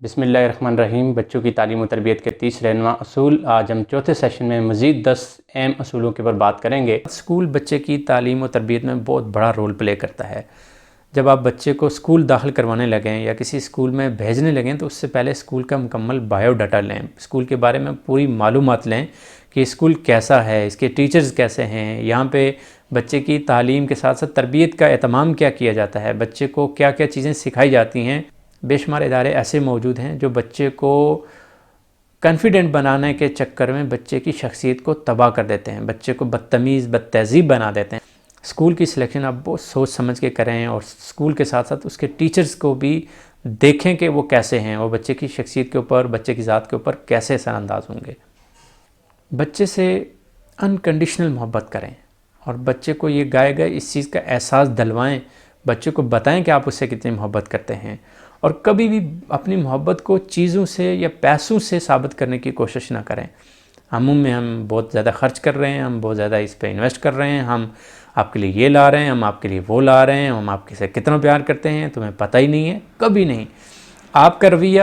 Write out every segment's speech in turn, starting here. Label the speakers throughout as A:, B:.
A: بسم اللہ الرحمن الرحیم۔ بچوں کی تعلیم و تربیت کے 30 رہنما اصول۔ آج ہم چوتھے سیشن میں مزید 10 اہم اصولوں کے اوپر بات کریں گے۔ اسکول بچے کی تعلیم و تربیت میں بہت بڑا رول پلے کرتا ہے۔ جب آپ بچے کو اسکول داخل کروانے لگیں یا کسی اسکول میں بھیجنے لگیں تو اس سے پہلے اسکول کا مکمل بایو ڈاٹا لیں، اسکول کے بارے میں پوری معلومات لیں کہ اسکول کیسا ہے، اس کے ٹیچرز کیسے ہیں، یہاں پہ بچے کی تعلیم کے ساتھ ساتھ تربیت کا اہتمام کیا کیا جاتا ہے، بچے کو کیا کیا چیزیں سکھائی جاتی ہیں۔ بے شمار ادارے ایسے موجود ہیں جو بچے کو کانفیڈنٹ بنانے کے چکر میں بچے کی شخصیت کو تباہ کر دیتے ہیں، بچے کو بدتمیز بد تہذیب بنا دیتے ہیں۔ اسکول کی سلیکشن آپ بہت سوچ سمجھ کے کریں اور اسکول کے ساتھ ساتھ اس کے ٹیچرز کو بھی دیکھیں کہ وہ کیسے ہیں، وہ بچے کی شخصیت کے اوپر، بچے کی ذات کے اوپر کیسے اثر انداز ہوں گے۔ بچے سے انکنڈیشنل محبت کریں اور بچے کو یہ گائے گئے اس چیز کا احساس دلوائیں، بچے کو بتائیں کہ آپ اس سے کتنی محبت کرتے ہیں، اور کبھی بھی اپنی محبت کو چیزوں سے یا پیسوں سے ثابت کرنے کی کوشش نہ کریں۔ عموم میں ہم بہت زیادہ خرچ کر رہے ہیں، ہم بہت زیادہ اس پہ انویسٹ کر رہے ہیں، ہم آپ کے لیے یہ لا رہے ہیں، ہم آپ کے لیے وہ لا رہے ہیں، ہم آپ سے کتنا پیار کرتے ہیں تمہیں پتہ ہی نہیں ہے۔ کبھی نہیں۔ آپ کا رویہ،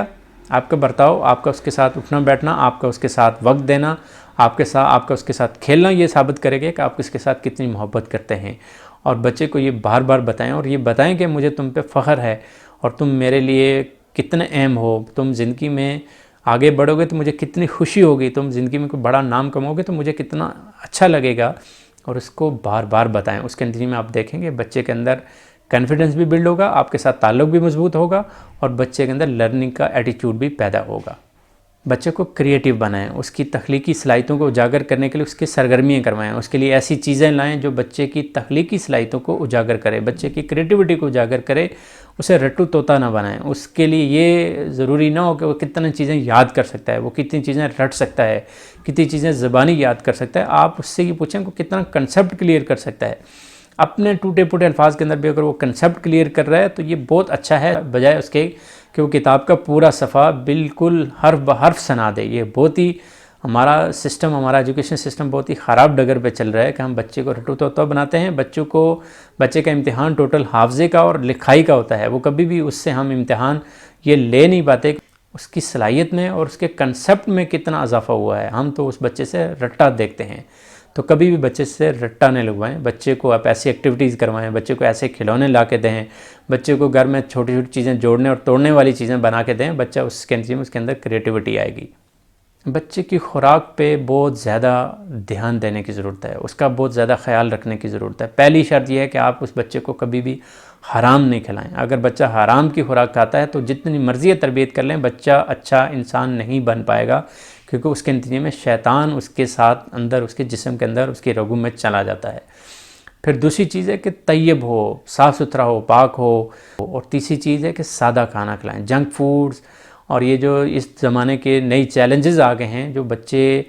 A: آپ کا برتاؤ، آپ کا اس کے ساتھ اٹھنا بیٹھنا، آپ کا اس کے ساتھ وقت دینا، آپ کا اس کے ساتھ کھیلنا یہ ثابت کرے گا کہ آپ اس کے ساتھ کتنی محبت کرتے ہیں۔ اور بچے کو یہ بار بار بتائیں، اور یہ بتائیں کہ مجھے تم پہ فخر ہے اور تم میرے لیے کتنے اہم ہو، تم زندگی میں آگے بڑھو گے تو مجھے کتنی خوشی ہوگی، تم زندگی میں کوئی بڑا نام کماؤ گے تو مجھے کتنا اچھا لگے گا، اور اس کو بار بار بتائیں۔ اس کے نتیجے میں آپ دیکھیں گے بچے کے اندر کانفیڈنس بھی بلڈ ہوگا، آپ کے ساتھ تعلق بھی مضبوط ہوگا، اور بچے کے اندر لرننگ کا ایٹیٹیوڈ بھی پیدا ہوگا۔ بچے کو کریٹیو بنائیں، اس کی تخلیقی صلاحیتوں کو اجاگر کرنے کے لیے اس کی سرگرمیاں کروائیں، اس کے لیے ایسی چیزیں لائیں جو بچے کی تخلیقی صلاحیتوں کو اجاگر کرے، بچے کی کریٹیوٹی کو اجاگر کرے، اسے رٹو طوطا نہ بنائیں۔ اس کے لیے یہ ضروری نہ ہو کہ وہ کتنی چیزیں یاد کر سکتا ہے، وہ کتنی چیزیں رٹ سکتا ہے، کتنی چیزیں زبانی یاد کر سکتا ہے۔ آپ اس سے یہ پوچھیں کہ کتنا کنسیپٹ کلیئر کر سکتا ہے۔ اپنے ٹوٹے پھوٹے الفاظ کے اندر بھی اگر وہ کنسیپٹ کلیئر کر رہا ہے تو یہ بہت اچھا ہے، بجائے اس کے کہ وہ کتاب کا پورا صفحہ بالکل حرف بحرف سنا دے۔ یہ بہت ہی ہمارا ایجوکیشن سسٹم بہت ہی خراب ڈگر پہ چل رہا ہے کہ ہم بچے کو رٹو طوطا بناتے ہیں۔ بچے کا امتحان ٹوٹل حافظے کا اور لکھائی کا ہوتا ہے، وہ کبھی بھی اس سے ہم امتحان یہ لے نہیں پاتے اس کی صلاحیت میں اور اس کے کنسیپٹ میں کتنا اضافہ ہوا ہے۔ ہم تو اس بچے سے رٹا دیکھتے ہیں، تو کبھی بھی بچے سے رٹا نہیں لگوائیں۔ بچے کو آپ ایسی ایکٹیویٹیز کروائیں، بچے کو ایسے کھلونے لا کے دیں، بچے کو گھر میں چھوٹی چھوٹی چیزیں جوڑنے اور توڑنے والی چیزیں بنا کے دیں، بچہ اس کے نتیجے میں اس کے اندر کریٹیوٹی آئے گی۔ بچے کی خوراک پہ بہت زیادہ دھیان دینے کی ضرورت ہے، اس کا بہت زیادہ خیال رکھنے کی ضرورت ہے۔ پہلی شرط یہ ہے کہ آپ اس بچے کو کبھی بھی حرام نہیں کھلائیں۔ اگر بچہ حرام کی خوراک کھاتا ہے تو جتنی مرضی تربیت کر لیں بچہ اچھا انسان نہیں بن پائے گا، کیونکہ اس کے نتیجے میں شیطان اس کے ساتھ اندر اس کے جسم کے اندر اس کی رگوں میں چلا جاتا ہے۔ پھر دوسری چیز ہے کہ طیب ہو، صاف ستھرا ہو، پاک ہو، اور تیسری چیز ہے کہ سادہ کھانا کھلائیں۔ جنک فوڈز اور یہ جو اس زمانے کے نئی چیلنجز آ گئے ہیں، جو بچے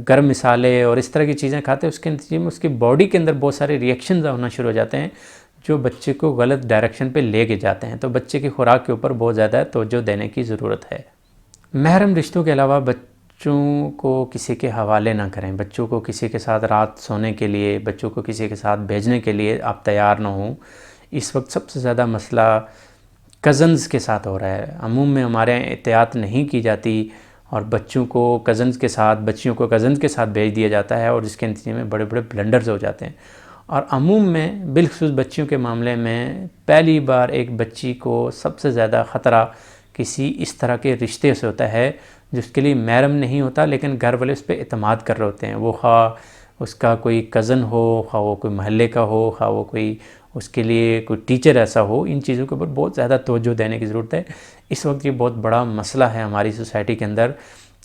A: گرم مسالے اور اس طرح کی چیزیں کھاتے ہیں، اس کے نتیجے میں اس کی باڈی کے اندر بہت سارے ریئیکشنز ہونا شروع ہو جاتے ہیں جو بچے کو غلط ڈائریکشن پہ لے کے جاتے ہیں۔ تو بچے کی خوراک کے اوپر بہت زیادہ توجہ دینے کی ضرورت ہے۔ محرم رشتوں کے علاوہ بچوں کو کسی کے حوالے نہ کریں۔ بچوں کو کسی کے ساتھ رات سونے کے لیے، بچوں کو کسی کے ساتھ بھیجنے کے لیے آپ تیار نہ ہوں۔ اس وقت سب سے زیادہ مسئلہ کزنز کے ساتھ ہو رہا ہے۔ عموم میں ہمارے یہاں احتیاط نہیں کی جاتی اور بچیوں کو کزنز کے ساتھ بھیج دیا جاتا ہے، اور جس کے نتیجے میں بڑے بڑے بلنڈرز ہو جاتے ہیں۔ اور عموم میں بالخصوص بچیوں کے معاملے میں پہلی بار ایک بچی کو سب سے زیادہ خطرہ کسی اس طرح کے رشتے سے ہوتا ہے جس کے لیے محرم نہیں ہوتا، لیکن گھر والے اس پہ اعتماد کر رہے ہوتے ہیں۔ وہ خواہ اس کا کوئی کزن ہو، خواہ وہ کوئی محلے کا ہو، خواہ وہ کوئی اس کے لیے کوئی ٹیچر ایسا ہو، ان چیزوں کے اوپر بہت زیادہ توجہ دینے کی ضرورت ہے۔ اس وقت یہ بہت بڑا مسئلہ ہے ہماری سوسائٹی کے اندر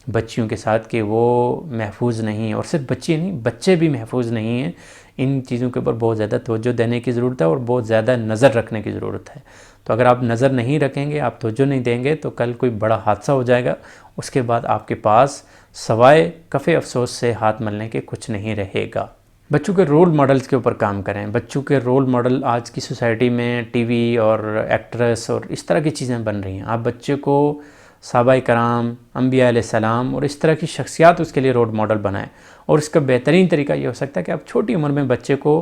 A: بچیوں کے ساتھ کہ وہ محفوظ نہیں، اور صرف بچے نہیں، بچے بھی محفوظ نہیں ہیں۔ ان چیزوں کے اوپر بہت زیادہ توجہ دینے کی ضرورت ہے اور بہت زیادہ نظر رکھنے کی ضرورت ہے۔ تو اگر آپ نظر نہیں رکھیں گے، آپ توجہ نہیں دیں گے، تو کل کوئی بڑا حادثہ ہو جائے گا، اس کے بعد آپ کے پاس سوائے کفِ افسوس سے ہاتھ ملنے کے کچھ نہیں رہے گا۔ بچوں کے رول ماڈلز کے اوپر کام کریں۔ بچوں کے رول ماڈل آج کی سوسائٹی میں ٹی وی اور ایکٹریس اور اس طرح کی چیزیں بن رہی ہیں۔ آپ بچے کو صحابہ کرام، انبیاء علیہ السلام اور اس طرح کی شخصیات اس کے لیے رول ماڈل بنائیں، اور اس کا بہترین طریقہ یہ ہو سکتا ہے کہ آپ چھوٹی عمر میں بچے کو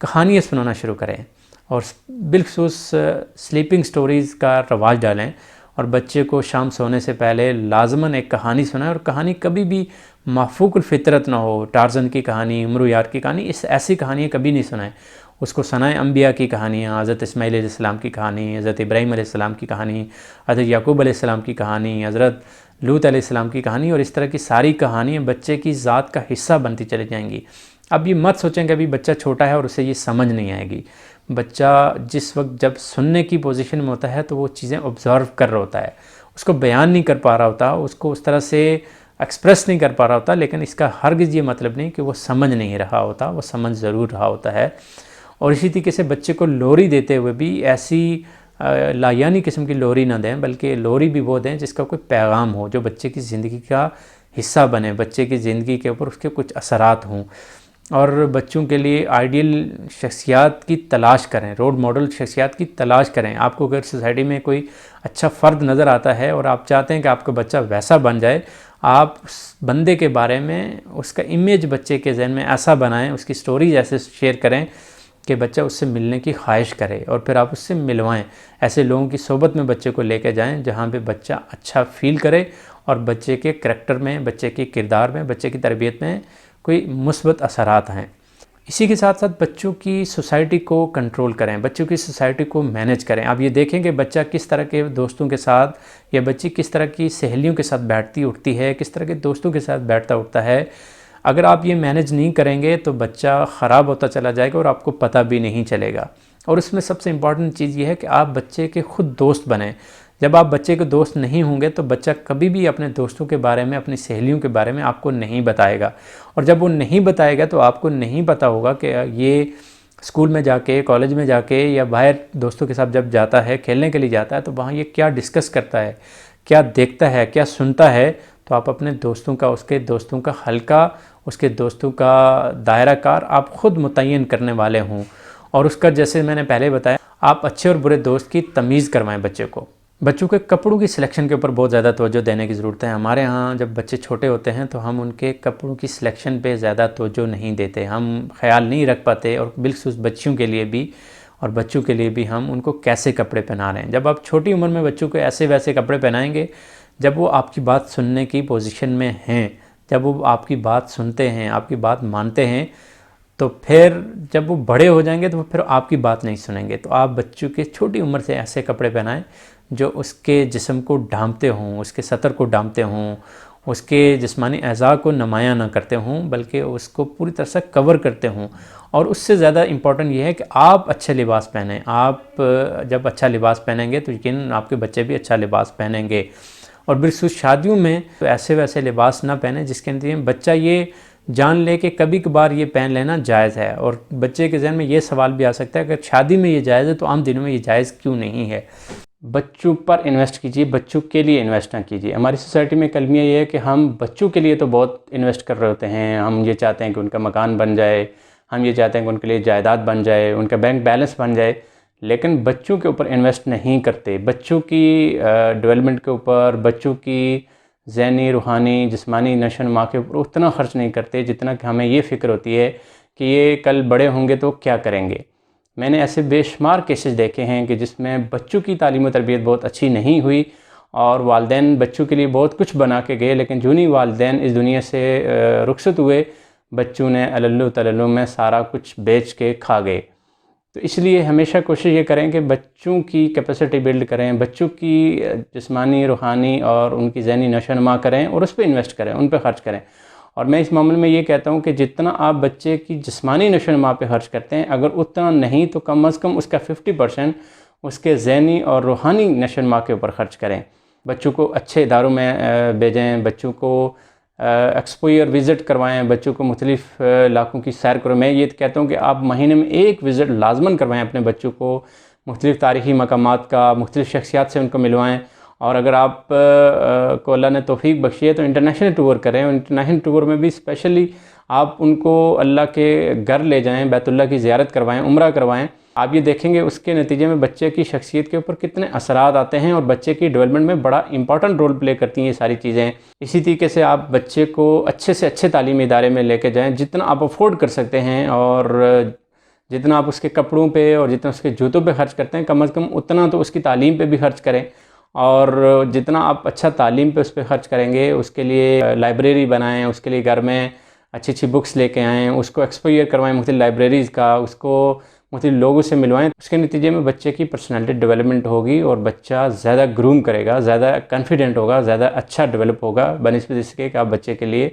A: کہانیاں سنانا شروع کریں، اور بالخصوص سلیپنگ سٹوریز کا رواج ڈالیں، اور بچے کو شام سونے سے پہلے لازماً ایک کہانی سنائیں، اور کہانی کبھی بھی مافوق الفطرت نہ ہو، ٹارزن کی کہانی، امرو یار کی کہانی، ایسی کہانیاں کبھی نہیں سنائیں۔ اس کو سنائیں انبیاء کی کہانیاں، حضرت اسماعیل علیہ السلام کی کہانی، حضرت ابراہیم علیہ السلام کی کہانی، حضرت یعقوب علیہ السلام کی کہانی، حضرت لوط علیہ السلام کی کہانی، اور اس طرح کی ساری کہانیاں بچے کی ذات کا حصہ بنتی چلی جائیں گی۔ اب یہ مت سوچیں کہ ابھی بچہ چھوٹا ہے اور اسے یہ سمجھ نہیں آئے گی۔ بچہ جس وقت جب سننے کی پوزیشن میں ہوتا ہے تو وہ چیزیں آبزرو کر رہا ہوتا ہے، اس کو بیان نہیں کر پا رہا ہوتا، اس کو اس طرح سے ایکسپریس نہیں کر پا رہا ہوتا، لیکن اس کا ہرگز یہ مطلب نہیں کہ وہ سمجھ نہیں رہا ہوتا، وہ سمجھ ضرور رہا ہوتا ہے۔ اور اسی طریقے سے بچے کو لوری دیتے ہوئے بھی ایسی لایانی قسم کی لوری نہ دیں، بلکہ لوری بھی وہ دیں جس کا کوئی پیغام ہو، جو بچے کی زندگی کا حصہ بنے، بچے کی زندگی کے اوپر اس کے کچھ اثرات ہوں۔ اور بچوں کے لیے آئیڈیل شخصیات کی تلاش کریں، رول ماڈل شخصیات کی تلاش کریں۔ آپ کو اگر سوسائٹی میں کوئی اچھا فرد نظر آتا ہے اور آپ چاہتے ہیں کہ آپ کا بچہ ویسا بن جائے، آپ اس بندے کے بارے میں اس کا امیج بچے کے ذہن میں ایسا بنائیں، اس کی سٹوریز ایسے شیئر کریں کہ بچہ اس سے ملنے کی خواہش کرے، اور پھر آپ اس سے ملوائیں۔ ایسے لوگوں کی صحبت میں بچے کو لے کے جائیں جہاں پہ بچہ اچھا فیل کرے، اور بچے کے کریکٹر میں، بچے کے کردار میں، بچے کی تربیت میں کوئی مثبت اثرات ہیں۔ اسی کے ساتھ ساتھ بچوں کی سوسائٹی کو کنٹرول کریں، بچوں کی سوسائٹی کو مینیج کریں۔ آپ یہ دیکھیں کہ بچہ کس طرح کے دوستوں کے ساتھ، یا بچی کس طرح کی سہیلیوں کے ساتھ بیٹھتی اٹھتی ہے، کس طرح کے دوستوں کے ساتھ بیٹھتا اٹھتا ہے۔ اگر آپ یہ مینیج نہیں کریں گے تو بچہ خراب ہوتا چلا جائے گا اور آپ کو پتہ بھی نہیں چلے گا۔ اور اس میں سب سے امپورٹنٹ چیز یہ ہے کہ آپ بچے کے خود دوست بنیں۔ جب آپ بچے کے دوست نہیں ہوں گے تو بچہ کبھی بھی اپنے دوستوں کے بارے میں، اپنی سہیلیوں کے بارے میں آپ کو نہیں بتائے گا، اور جب وہ نہیں بتائے گا تو آپ کو نہیں پتہ ہوگا کہ یہ اسکول میں جا کے، کالج میں جا کے، یا باہر دوستوں کے ساتھ جب جاتا ہے، کھیلنے کے لیے جاتا ہے، تو وہاں یہ کیا ڈسکس کرتا ہے، کیا دیکھتا ہے، کیا سنتا ہے۔ تو آپ اپنے دوستوں کا، اس کے دوستوں کا حلقہ، اس کے دوستوں کا دائرہ کار آپ خود متعین کرنے والے ہوں، اور اس کا، جیسے میں نے پہلے بتایا، آپ اچھے اور برے دوست کی تمیز کروائیں بچے کو۔ بچوں کے کپڑوں کی سلیکشن کے اوپر بہت زیادہ توجہ دینے کی ضرورت ہے۔ ہمارے ہاں جب بچے چھوٹے ہوتے ہیں تو ہم ان کے کپڑوں کی سلیکشن پہ زیادہ توجہ نہیں دیتے، ہم خیال نہیں رکھ پاتے، اور بالخصوص بچیوں کے لیے بھی اور بچوں کے لیے بھی ہم ان کو کیسے کپڑے پہنا رہے ہیں۔ جب آپ چھوٹی عمر میں بچوں کو ایسے ویسے کپڑے پہنائیں گے، جب وہ آپ کی بات سننے کی پوزیشن میں ہیں، جب وہ آپ کی بات سنتے ہیں، آپ کی بات مانتے ہیں، تو پھر جب وہ بڑے ہو جائیں گے تو پھر آپ کی بات نہیں سنیں گے۔ تو آپ بچوں کے چھوٹی عمر سے ایسے کپڑے پہنائیں جو اس کے جسم کو ڈھانپتے ہوں، اس کے سطر کو ڈھانپتے ہوں، اس کے جسمانی اعضاء کو نمایاں نہ کرتے ہوں، بلکہ اس کو پوری طرح سے کور کرتے ہوں۔ اور اس سے زیادہ امپورٹنٹ یہ ہے کہ آپ اچھے لباس پہنیں۔ آپ جب اچھا لباس پہنیں گے تو یقیناً آپ کے بچے بھی اچھا لباس پہنیں گے۔ اور بالخصوص شادیوں میں تو ایسے ویسے لباس نہ پہنیں جس کے نتیجے میں بچہ یہ جان لے کہ کبھی کبھار یہ پہن لینا جائز ہے، اور بچے کے ذہن میں یہ سوال بھی آ سکتا ہے کہ اگر شادی میں یہ جائز ہے تو عام دنوں میں یہ جائز کیوں نہیں ہے۔ بچوں پر انویسٹ کیجیے، بچوں کے لیے انویسٹ نہ کیجیے۔ ہماری سوسائٹی میں کلمیہ یہ ہے کہ ہم بچوں کے لیے تو بہت انویسٹ کر رہے ہوتے ہیں، ہم یہ چاہتے ہیں کہ ان کا مکان بن جائے، ہم یہ چاہتے ہیں کہ ان کے لیے جائیداد بن جائے، ان کا بینک بیلنس بن جائے، لیکن بچوں کے اوپر انویسٹ نہیں کرتے۔ بچوں کی ڈیولپمنٹ کے اوپر، بچوں کی ذہنی، روحانی، جسمانی نشو و نما کے اوپر اتنا خرچ نہیں کرتے جتنا کہ ہمیں یہ فکر ہوتی ہے کہ یہ کل بڑے ہوں گے تو کیا کریں گے۔ میں نے ایسے بے شمار کیسز دیکھے ہیں کہ جس میں بچوں کی تعلیم و تربیت بہت اچھی نہیں ہوئی، اور والدین بچوں کے لیے بہت کچھ بنا کے گئے، لیکن جو نہیں والدین اس دنیا سے رخصت ہوئے، بچوں نے اللو تللو میں سارا کچھ بیچ کے کھا گئے۔ تو اس لیے ہمیشہ کوشش یہ کریں کہ بچوں کی کیپیسٹی بلڈ کریں، بچوں کی جسمانی، روحانی اور ان کی ذہنی نشو و نما کریں، اور اس پہ انویسٹ کریں، ان پہ خرچ کریں۔ اور میں اس معاملے میں یہ کہتا ہوں کہ جتنا آپ بچے کی جسمانی نشو و نما پہ خرچ کرتے ہیں، اگر اتنا نہیں تو کم از کم اس کا 50% اس کے ذہنی اور روحانی نشو و نما کے اوپر خرچ کریں۔ بچوں کو اچھے اداروں میں بھیجیں، بچوں کو ایکسپوئر وزٹ کروائیں، بچوں کو مختلف علاقوں کی سیر کرو۔ میں یہ کہتا ہوں کہ آپ مہینے میں ایک وزٹ لازماً کروائیں اپنے بچوں کو، مختلف تاریخی مقامات کا، مختلف شخصیات سے ان کو ملوائیں۔ اور اگر آپ کو اللہ نے توفیق بخشی ہے تو انٹرنیشنل ٹور کریں، انٹرنیشنل ٹور میں بھی اسپیشلی آپ ان کو اللہ کے گھر لے جائیں، بیت اللہ کی زیارت کروائیں، عمرہ کروائیں۔ آپ یہ دیکھیں گے اس کے نتیجے میں بچے کی شخصیت کے اوپر کتنے اثرات آتے ہیں، اور بچے کی ڈیولپمنٹ میں بڑا امپورٹنٹ رول پلے کرتی ہیں یہ ساری چیزیں۔ اسی طریقے سے آپ بچے کو اچھے سے اچھے تعلیمی ادارے میں لے کے جائیں، جتنا آپ افورڈ کر سکتے ہیں، اور جتنا آپ اس کے کپڑوں پہ اور جتنا اس کے جوتوں پہ خرچ کرتے ہیں، کم از کم اتنا تو اس کی تعلیم پہ بھی خرچ کریں۔ اور جتنا آپ اچھا تعلیم پہ اس پہ خرچ کریں گے، اس کے لیے لائبریری بنائیں، اس کے لیے گھر میں اچھی اچھی بکس لے کے آئیں، اس کو ایکسپوئر کروائیں مختلف لائبریریز کا، اس کو مختلف لوگوں سے ملوائیں، اس کے نتیجے میں بچے کی پرسنالٹی ڈیولپمنٹ ہوگی اور بچہ زیادہ گروم کرے گا، زیادہ کانفیڈنٹ ہوگا، زیادہ اچھا ڈیولپ ہوگا بنسبت اس کے کہ آپ بچے کے لیے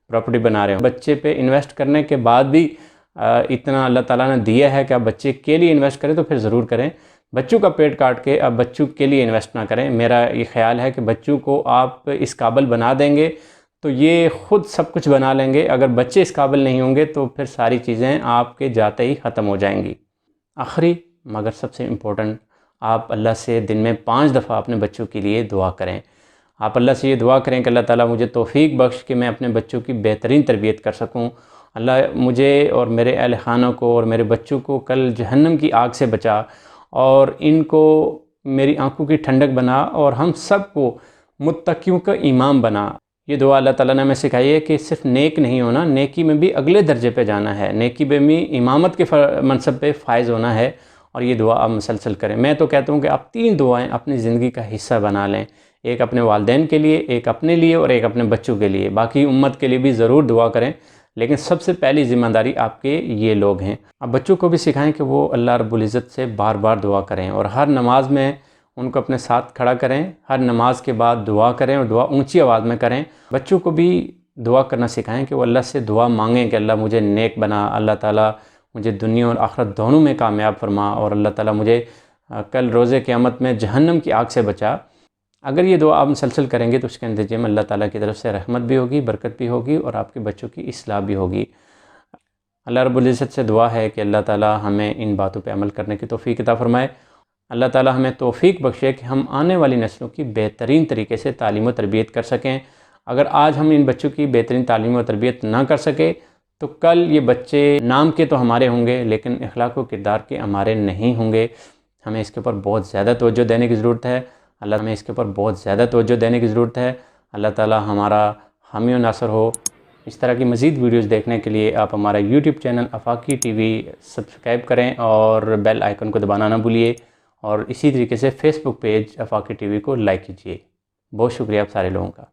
A: پراپرٹی بنا رہے ہوں۔ بچے پہ انویسٹ کرنے کے بعد بھی اتنا اللہ تعالیٰ نے دیا ہے کہ آپ بچے کے لیے انویسٹ کریں تو پھر ضرور کریں۔ بچوں کا پیٹ کاٹ کے آپ بچوں کے لیے انویسٹ نہ کریں۔ میرا یہ خیال ہے کہ بچوں کو آپ اس قابل بنا دیں گے تو یہ خود سب کچھ بنا لیں گے۔ اگر بچے اس قابل نہیں ہوں گے تو پھر ساری چیزیں آپ کے جاتے ہی ختم ہو جائیں گی۔ آخری مگر سب سے امپورٹنٹ، آپ اللہ سے دن میں 5 دفعہ اپنے بچوں کے لیے دعا کریں۔ آپ اللہ سے یہ دعا کریں کہ اللہ تعالیٰ مجھے توفیق بخش کہ میں اپنے بچوں کی بہترین تربیت کر سکوں۔ اللہ مجھے اور میرے اہل خانہ کو اور میرے بچوں کو کل جہنم کی آگ سے بچا، اور ان کو میری آنکھوں کی ٹھنڈک بنا، اور ہم سب کو متقیوں کا امام بنا۔ یہ دعا اللہ تعالیٰ نے ہمیں سکھائی ہے کہ صرف نیک نہیں ہونا، نیکی میں بھی اگلے درجے پہ جانا ہے، نیکی میں بھی امامت کے منصب پہ فائز ہونا ہے، اور یہ دعا آپ مسلسل کریں۔ میں تو کہتا ہوں کہ آپ 3 دعائیں اپنی زندگی کا حصہ بنا لیں، ایک اپنے والدین کے لیے، ایک اپنے لیے، اور ایک اپنے بچوں کے لیے۔ باقی امت کے لیے بھی ضرور دعا کریں، لیکن سب سے پہلی ذمہ داری آپ کے یہ لوگ ہیں۔ اب بچوں کو بھی سکھائیں کہ وہ اللہ رب العزت سے بار بار دعا کریں، اور ہر نماز میں ان کو اپنے ساتھ کھڑا کریں، ہر نماز کے بعد دعا کریں، اور دعا اونچی آواز میں کریں۔ بچوں کو بھی دعا کرنا سکھائیں کہ وہ اللہ سے دعا مانگیں کہ اللہ مجھے نیک بنا، اللہ تعالیٰ مجھے دنیا اور آخرت دونوں میں کامیاب فرما، اور اللہ تعالیٰ مجھے کل روز قیامت میں جہنم کی آگ سے بچا۔ اگر یہ دعا آپ مسلسل کریں گے تو اس کے نتیجے میں اللہ تعالیٰ کی طرف سے رحمت بھی ہوگی، برکت بھی ہوگی، اور آپ کے بچوں کی اصلاح بھی ہوگی۔ اللہ رب العزت سے دعا ہے کہ اللہ تعالیٰ ہمیں ان باتوں پہ عمل کرنے کی توفیق عطا فرمائے۔ اللہ تعالیٰ ہمیں توفیق بخشے کہ ہم آنے والی نسلوں کی بہترین طریقے سے تعلیم و تربیت کر سکیں۔ اگر آج ہم ان بچوں کی بہترین تعلیم و تربیت نہ کر سکے تو کل یہ بچے نام کے تو ہمارے ہوں گے لیکن اخلاق و کردار کے ہمارے نہیں ہوں گے۔ ہمیں اس کے اوپر بہت زیادہ توجہ دینے کی ضرورت ہے۔ ہمیں اس کے اوپر بہت زیادہ توجہ دینے کی ضرورت ہے۔ اللہ تعالیٰ ہمارا حامی و ناصر ہو۔ اس طرح کی مزید ویڈیوز دیکھنے کے لیے آپ ہمارا YouTube channel Afaqi T V subscribe کریں اور بیل آئیکن کو دبانا نہ بھولیے، اور اسی طریقے سے فیس بک پیج آفاقی ٹی وی کو لائک کیجیے۔ بہت شکریہ آپ سارے لوگوں کا۔